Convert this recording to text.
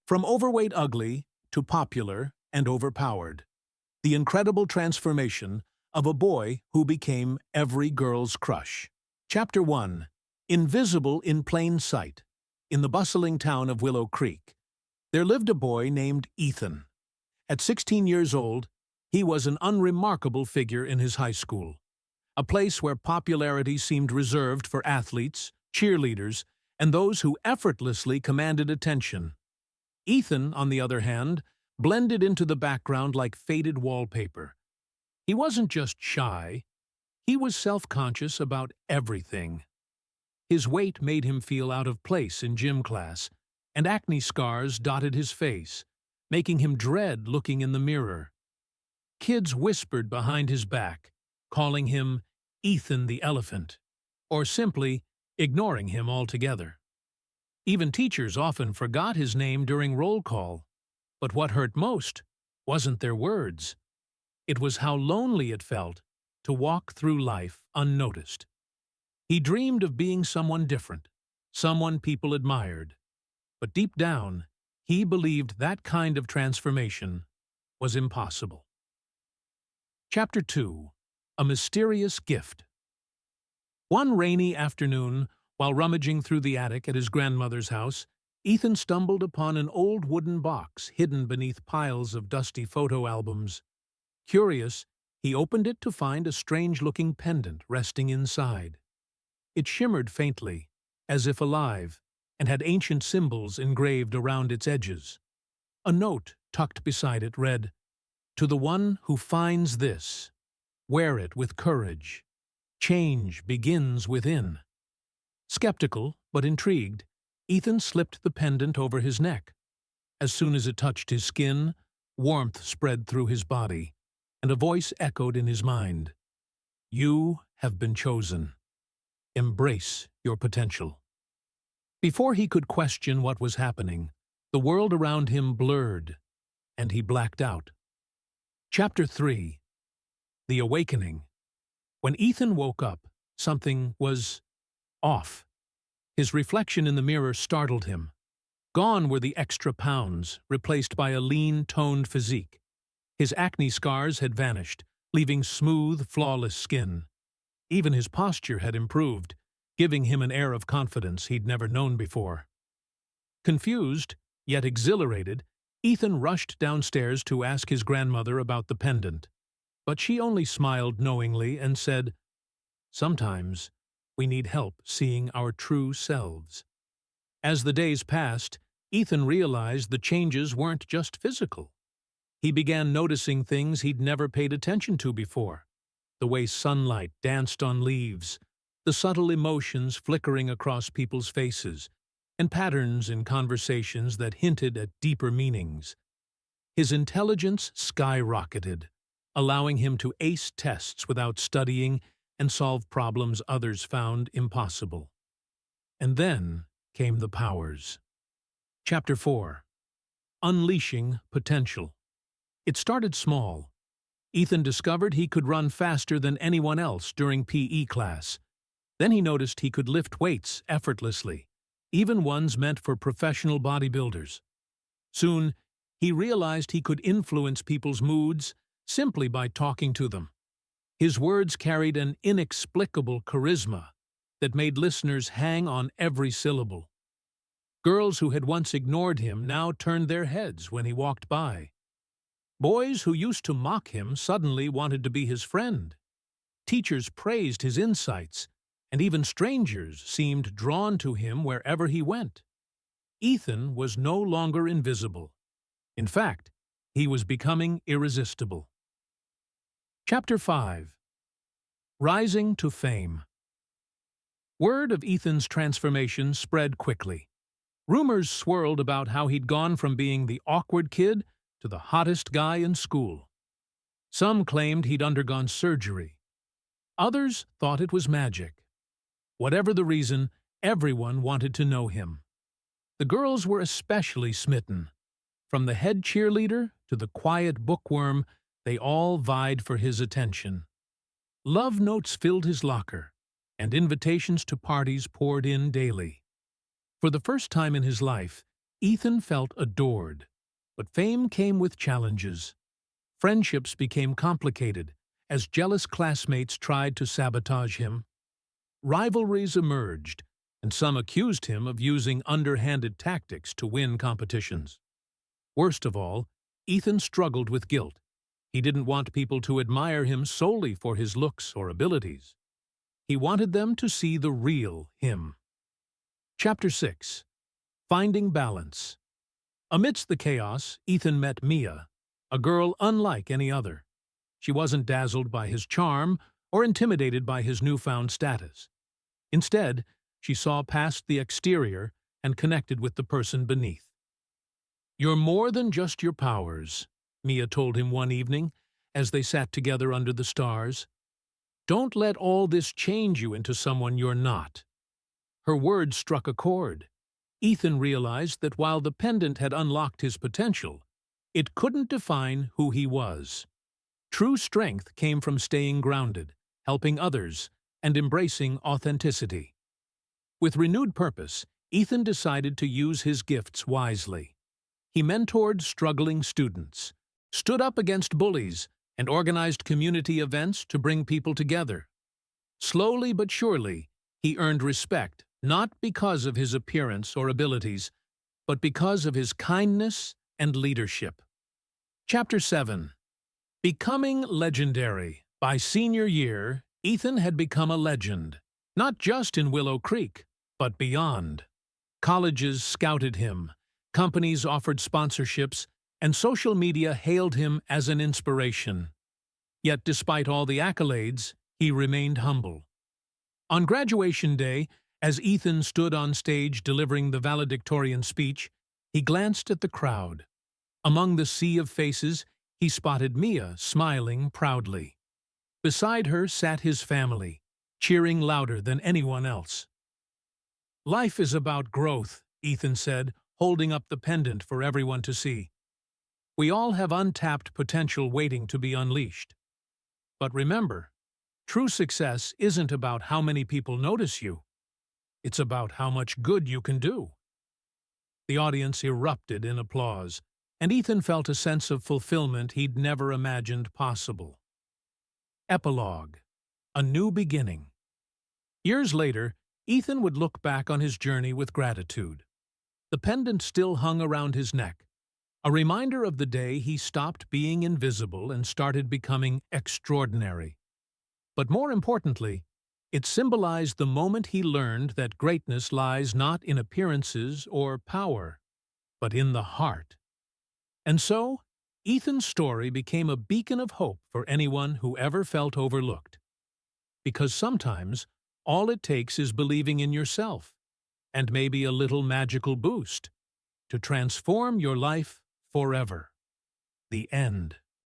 From overweight ugly to popular and overpowered. The incredible transformation of a boy who became every girl's crush. Chapter 1. Invisible in plain sight. In the bustling town of Willow Creek, there lived a boy named Ethan. At 16 years old, he was an unremarkable figure in his high school, a place where popularity seemed reserved for athletes, cheerleaders, and those who effortlessly commanded attention. Ethan, on the other hand, blended into the background like faded wallpaper. He wasn't just shy, he was self-conscious about everything. His weight made him feel out of place in gym class, and acne scars dotted his face, making him dread looking in the mirror. Kids whispered behind his back, calling him Ethan the Elephant, or simply ignoring him altogether. Even teachers often forgot his name during roll call. But what hurt most wasn't their words. It was how lonely it felt to walk through life unnoticed. He dreamed of being someone different, someone people admired. But deep down, he believed that kind of transformation was impossible. Chapter 2. A Mysterious Gift. One rainy afternoon, while rummaging through the attic at his grandmother's house, Ethan stumbled upon an old wooden box hidden beneath piles of dusty photo albums. Curious, he opened it to find a strange-looking pendant resting inside. It shimmered faintly, as if alive, and had ancient symbols engraved around its edges. A note tucked beside it read, "To the one who finds this, wear it with courage. Change begins within." Skeptical, but intrigued, Ethan slipped the pendant over his neck. As soon as it touched his skin, warmth spread through his body, and a voice echoed in his mind. "You have been chosen. Embrace your potential." Before he could question what was happening, the world around him blurred, and he blacked out. Chapter 3. The Awakening. When Ethan woke up, something was off. His reflection in the mirror startled him. Gone were the extra pounds, replaced by a lean, toned physique. His acne scars had vanished, leaving smooth, flawless skin. Even his posture had improved, giving him an air of confidence he'd never known before. Confused, yet exhilarated, Ethan rushed downstairs to ask his grandmother about the pendant. But she only smiled knowingly and said, "Sometimes we need help seeing our true selves." As the days passed, Ethan realized the changes weren't just physical. He began noticing things he'd never paid attention to before. The way sunlight danced on leaves, the subtle emotions flickering across people's faces, and patterns in conversations that hinted at deeper meanings. His intelligence skyrocketed, allowing him to ace tests without studying and solve problems others found impossible. And then came the powers. Chapter 4. Unleashing Potential. It started small. Ethan discovered he could run faster than anyone else during PE class. Then he noticed he could lift weights effortlessly, even ones meant for professional bodybuilders. Soon, he realized he could influence people's moods simply by talking to them. His words carried an inexplicable charisma that made listeners hang on every syllable. Girls who had once ignored him now turned their heads when he walked by. Boys who used to mock him suddenly wanted to be his friend. Teachers praised his insights, and even strangers seemed drawn to him wherever he went. Ethan was no longer invisible. In fact, he was becoming irresistible. Chapter 5. Rising to Fame. Word of Ethan's transformation spread quickly. Rumors swirled about how he'd gone from being the awkward kid to the hottest guy in school. Some claimed he'd undergone surgery. Others thought it was magic. Whatever the reason, everyone wanted to know him. The girls were especially smitten. From the head cheerleader to the quiet bookworm, they all vied for his attention. Love notes filled his locker, and invitations to parties poured in daily. For the first time in his life, Ethan felt adored, but fame came with challenges. Friendships became complicated as jealous classmates tried to sabotage him. Rivalries emerged, and some accused him of using underhanded tactics to win competitions. Worst of all, Ethan struggled with guilt. He didn't want people to admire him solely for his looks or abilities. He wanted them to see the real him. Chapter 6. Finding Balance. Amidst the chaos, Ethan met Mia, a girl unlike any other. She wasn't dazzled by his charm or intimidated by his newfound status. Instead, she saw past the exterior and connected with the person beneath. "You're more than just your powers," Mia told him one evening as they sat together under the stars. "Don't let all this change you into someone you're not." Her words struck a chord. Ethan realized that while the pendant had unlocked his potential, it couldn't define who he was. True strength came from staying grounded, helping others, and embracing authenticity. With renewed purpose, Ethan decided to use his gifts wisely. He mentored struggling students, stood up against bullies, and organized community events to bring people together. Slowly but surely, he earned respect not because of his appearance or abilities, but because of his kindness and leadership. Chapter 7. Becoming Legendary. By senior year, Ethan had become a legend, not just in Willow Creek, but beyond. Colleges scouted him, companies offered sponsorships, and social media hailed him as an inspiration. Yet despite all the accolades, he remained humble. On graduation day, as Ethan stood on stage delivering the valedictorian speech, he glanced at the crowd. Among the sea of faces, he spotted Mia smiling proudly. Beside her sat his family, cheering louder than anyone else. "Life is about growth," Ethan said, holding up the pendant for everyone to see. "We all have untapped potential waiting to be unleashed. But remember, true success isn't about how many people notice you. It's about how much good you can do." The audience erupted in applause, and Ethan felt a sense of fulfillment he'd never imagined possible. Epilogue. A new beginning. Years later, Ethan would look back on his journey with gratitude. The pendant still hung around his neck, a reminder of the day he stopped being invisible and started becoming extraordinary. But more importantly, it symbolized the moment he learned that greatness lies not in appearances or power, but in the heart. And so, Ethan's story became a beacon of hope for anyone who ever felt overlooked. Because sometimes, all it takes is believing in yourself, and maybe a little magical boost, to transform your life forever. The end.